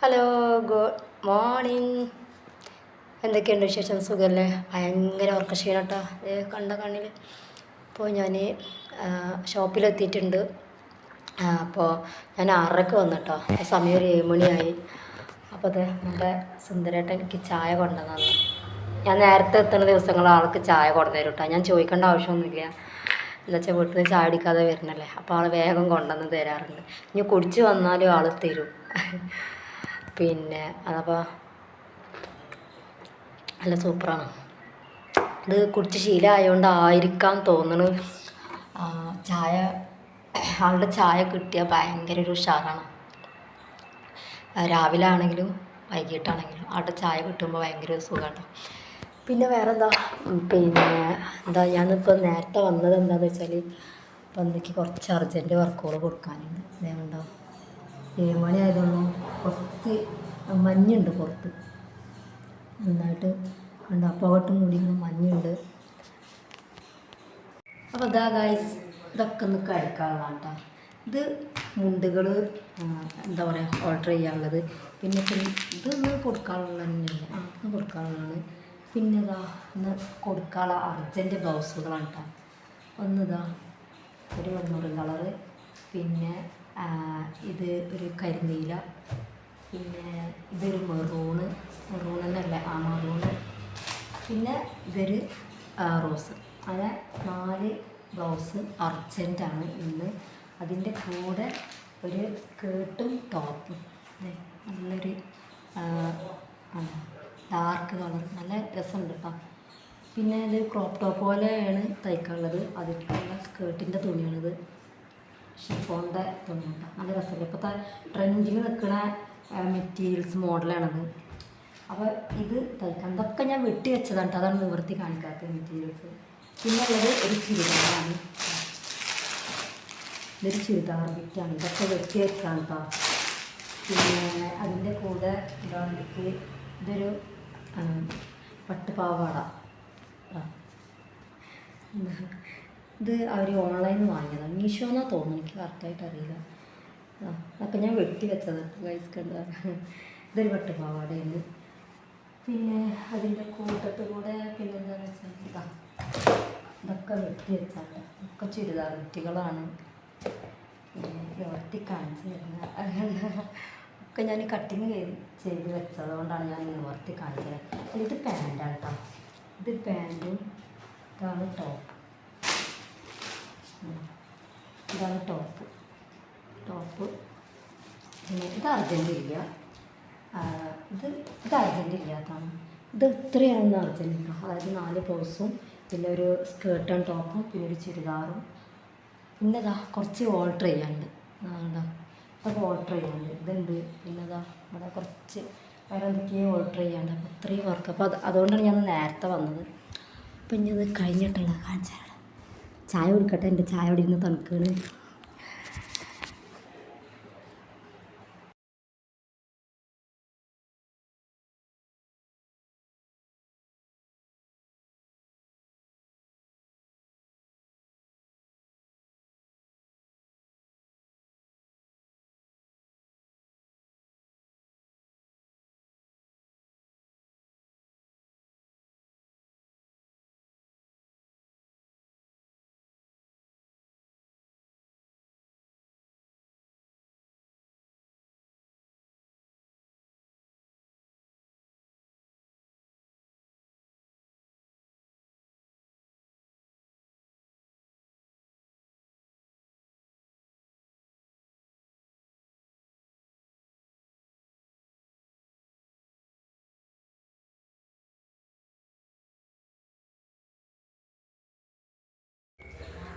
Hello, good morning. എന്തൊക്കെയുണ്ട് വിശേഷം? സുഖമല്ലേ? ഭയങ്കര ഉറക്കക്ഷീണം കേട്ടോ, കണ്ട കണ്ണിൽ. അപ്പോൾ ഞാൻ ഷോപ്പിലെത്തിയിട്ടുണ്ട്. അപ്പോൾ ഞാൻ 6:30 വന്നു കേട്ടോ. സമയം ഒരു 7 മണിയായി. അപ്പോൾ അത് നമ്മുടെ സുന്ദരേട്ടൻ എനിക്ക് ചായ കൊണ്ടുവന്നു. ഞാൻ നേരത്തെ എത്തുന്ന ദിവസങ്ങൾ ആൾക്ക് ചായ കൊണ്ടുവരും കേട്ടോ. ഞാൻ ചോദിക്കേണ്ട ആവശ്യമൊന്നുമില്ല. എന്താ വെച്ചാൽ വീട്ടിൽ നിന്ന് ചായ അടിക്കാതെ വരുന്നല്ലേ, അപ്പോൾ ആൾ വേഗം കൊണ്ടുവന്ന് തരാറുണ്ട്. ഇനി കുടിച്ച് വന്നാലും ആൾ തരും. പിന്നെ അതപ്പോൾ നല്ല സൂപ്പറാണ്. ഇത് കുടിച്ച് ശീലമായതുകൊണ്ടായിരിക്കാം തോന്നുന്നു, ചായ ആളുടെ ചായ കിട്ടിയാൽ ഭയങ്കര ഒരു ഉഷാറാണ്. രാവിലെ ആണെങ്കിലും വൈകിട്ടാണെങ്കിലും ആളുടെ ചായ കിട്ടുമ്പോൾ ഭയങ്കര ഒരു സുഖമാണ്. പിന്നെ വേറെ എന്താ ഞാനിപ്പോൾ നേരത്തെ വന്നത് എന്താണെന്ന് വെച്ചാൽ, അപ്പോൾ എനിക്ക് കുറച്ച് അർജൻറ്റ് വർക്കുകൾ കൊടുക്കാനുണ്ട്. അതേകൊണ്ടോ 7 മണി ആയതുള്ളൂ. കുറച്ച് മഞ്ഞുണ്ട് പുറത്ത്, നന്നായിട്ട് കണ്ടോ, പുകട്ടും മൂടിയുള്ള മഞ്ഞുണ്ട്. അപ്പോൾ ഇതാ ഗൈസ്, ഇതൊക്കെ ഒന്ന് കഴിക്കാനുള്ളതാണ് കേട്ടോ. ഇത് മുണ്ടുകൾ എന്താ പറയുക, ഓർഡർ ചെയ്യാനുള്ളത്. പിന്നെ ഇതൊന്ന് കൊടുക്കാനുള്ളത് തന്നെയല്ലേ, ഇത് കൊടുക്കാനുള്ളതാണ്. പിന്നെ ഇതാ ഒന്ന് കൊടുക്കാനുള്ള അർജൻറ്റ് ബ്ലൗസുകളാണ് കേട്ടോ. ഒന്നിതാ ഒരു മെറൂൺ കളറ്, പിന്നെ ഇത് ഒരു കരിനീല, പിന്നെ ഇതൊരു മെറൂണ് എന്നല്ല, മെറൂണ്, പിന്നെ ഇതൊരു റോസ്. അങ്ങനെ 4 ബ്ലൗസ് അർജൻറ്റാണ് ഇന്ന്. അതിൻ്റെ കൂടെ ഒരു സ്കേർട്ടും ടോപ്പും, നല്ലൊരു ഡാർക്ക് കളർ, നല്ല രസമുണ്ട് കേട്ടോ. പിന്നെ ഇത് ക്രോപ്പ് ടോപ്പ് പോലെയാണ് തയ്ക്കാനുള്ളത്. അതിലുള്ള സ്കേർട്ടിൻ്റെ തുണിയാണിത്, ഷിഫോണിൻ്റെ തുണിയുണ്ട്. നല്ല രസമില്ല, ഇപ്പോഴത്തെ ട്രെൻഡിൽ നിൽക്കുന്ന മെറ്റീരിയൽസ് മോഡലാണത്. അപ്പോൾ ഇത് തയ്ക്കാൻ ഇതൊക്കെ ഞാൻ വെട്ടി വെച്ചതാണ് കേട്ടോ, അതാണ് നിവർത്തി കാണിക്കാത്ത മെറ്റീരിയൽസ്. പിന്നെ ഉള്ളത് ഒരു ചുരിദാറാണ്, ഇതൊരു ചുരിദാർ ബിറ്റാണ്, ഇതൊക്കെ വെട്ടി വെച്ചാണ് കേട്ടോ. പിന്നെ അതിൻ്റെ കൂടെ ഇതാണെങ്കിൽ ഇതൊരു പട്ടുപാവാട, ഇത് അവർ ഓൺലൈനിൽ നിന്ന് വാങ്ങിയതാണ്, മീഷോന്നാണ് തോന്നുന്നു, എനിക്ക് കറക്റ്റായിട്ട് അറിയില്ല. അതൊക്കെ ഞാൻ വെട്ടി വെച്ചത് ഗൈസ് കണ്ട. ഇതൊരു പട്ടുപാവാടയാണ്. പിന്നെ അതിൻ്റെ കൂട്ടത്തിൽ കൂടെ പിന്നെ എന്താണെന്ന് വെച്ചാൽ ഇതൊക്കെ വെട്ടി വെച്ചാൽ ഒക്കെ ചുരിദാർ വെട്ടികളാണ്. നിവർത്തി കാണിച്ച് തരുന്നത് ഒക്കെ ഞാൻ കട്ടിങ് ചെയ്ത് വെച്ചതുകൊണ്ടാണ് ഞാൻ നിവർത്തി കാണിച്ചത്. ഇത് പാൻറ്റാണ് കേട്ടോ, ഇത് പാൻറ്റും ഇതാണ് ടോപ്പ്, ഇതാണ് ടോപ്പ്. പിന്നെ ഇത് അർജൻറ്റില്ല, ഇത് അർജൻറ്റില്ലാത്തതാണ്. ഇത് ഇത്രയാണ് അർജൻറ്റില്ല, അതായത് 4 ബ്ലൗസും പിന്നെ ഒരു സ്കേർട്ടും ടോപ്പും പിന്നെ ഒരു ചുരിദാറും. പിന്നെ ഇതാ കുറച്ച് ഓൾട്ടർ ചെയ്യാനുണ്ട്, അപ്പോൾ ഓൾട്ടർ ചെയ്യാനുണ്ട്, ഇതുണ്ട്. പിന്നെ ഇതാ ഇവിടെ കുറച്ച് വേറെ എന്തൊക്കെയോ ഓൾട്ടർ ചെയ്യാണ്ട്. അപ്പോൾ ഇത്രയും വർക്ക്, അപ്പോൾ അതുകൊണ്ടാണ് ഞാൻ നേരത്തെ വന്നത്. അപ്പം ഇനി അത് കഴിഞ്ഞിട്ടുള്ളത് കാണിച്ചാൽ ചായ കുടിക്കട്ടെ, എൻ്റെ ചായ അവിടെ ഇരുന്ന് തണുക്കുകയാണ്.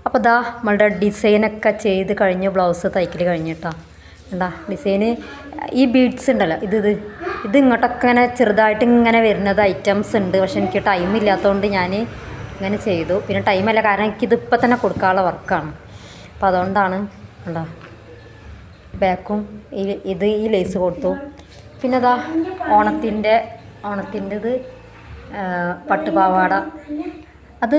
അപ്പോൾ ഇതാ നമ്മളുടെ ഡിസൈനൊക്കെ ചെയ്ത് കഴിഞ്ഞ് ബ്ലൗസ് തയ്ക്കൽ കഴിഞ്ഞിട്ടോ. എന്താ ഡിസൈന്, ഈ ബീഡ്സ് ഉണ്ടല്ലോ, ഇത് ഇങ്ങോട്ടൊക്കെ ഇങ്ങനെ ചെറുതായിട്ട് ഇങ്ങനെ വരുന്നത് ഐറ്റംസ് ഉണ്ട്. പക്ഷെ എനിക്ക് ടൈം ഇല്ലാത്തതുകൊണ്ട് ഞാൻ ഇങ്ങനെ ചെയ്തു. പിന്നെ ടൈമല്ല, കാരണം എനിക്കിത് ഇപ്പം തന്നെ കൊടുക്കാനുള്ള വർക്കാണ്. അപ്പോൾ അതുകൊണ്ടാണ്. ഉണ്ടോ, ബാക്കും ഈ ലേസ് കൊടുത്തു. പിന്നെ ഇതാ ഓണത്തിൻ്റെത് പട്ടുപാവാട, അത്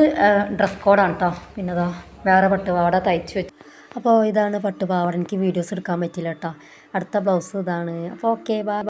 ഡ്രസ് കോഡാണ് കേട്ടോ. പിന്നെ ഇതാ വേറെ പട്ടുപാവാട തയ്ച്ചു വെച്ചു. അപ്പോൾ ഇതാണ് പട്ടുപാവാട. എനിക്ക് വീഡിയോസ് എടുക്കാൻ പറ്റില്ല കേട്ടോ. അടുത്ത ബ്ലൗസ് ഇതാണ്. അപ്പോൾ ഓക്കെ, ബൈ.